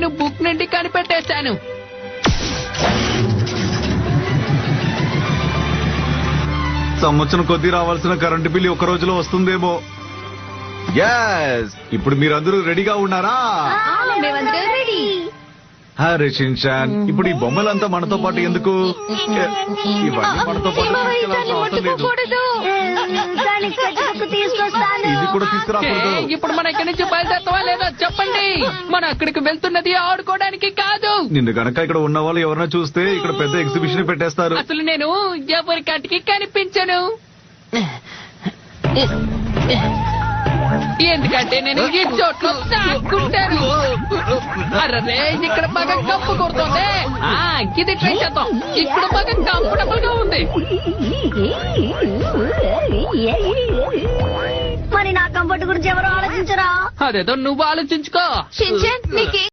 నేను బుక్ నుండి కనిపెట్టేశాను. సంవత్సరం కొద్దీ రావాల్సిన కరెంటు బిల్లు ఒక రోజులో వస్తుందేమో. ఇప్పుడు మీరందరూ రెడీగా ఉన్నారా? హరే షిన్చాన్, ఇప్పుడు ఈ బొమ్మలంతా మనతో పాటు ఎందుకు? ఇవన్నీ మనతో పాటు తీసుకెళ్లాల్సిన అవసరం లేదు. ఇది కూడా తీసుకురాకూడదు. ఇప్పుడు మన ఇక్కడి నుంచి బయలుదేరతావా లేదా చెప్పండి. మనం అక్కడికి వెళ్తున్నది ఆడుకోవడానికి కాదు. నిన్ను గనక ఇక్కడ ఉన్న వాళ్ళు ఎవరైనా చూస్తే ఇక్కడ పెద్ద ఎగ్జిబిషన్ పెట్టేస్తారు. అసలు నేను ఎవరి కంటికి కనిపించను. ఎందుకంటే నేను ఈ చోట్లో దాక్కుంటాను. అరే ఇక్కడ బాగా కప్పు కొడుతుంది. ఇది ట్రై చేద్దాం. ఇక్కడ బాగా కంఫర్టబుల్ గా ఉంది. మరి నా కంఫర్ట్ గురించి ఎవరు ఆలోచించరా? అదేదో నువ్వు ఆలోచించుకో.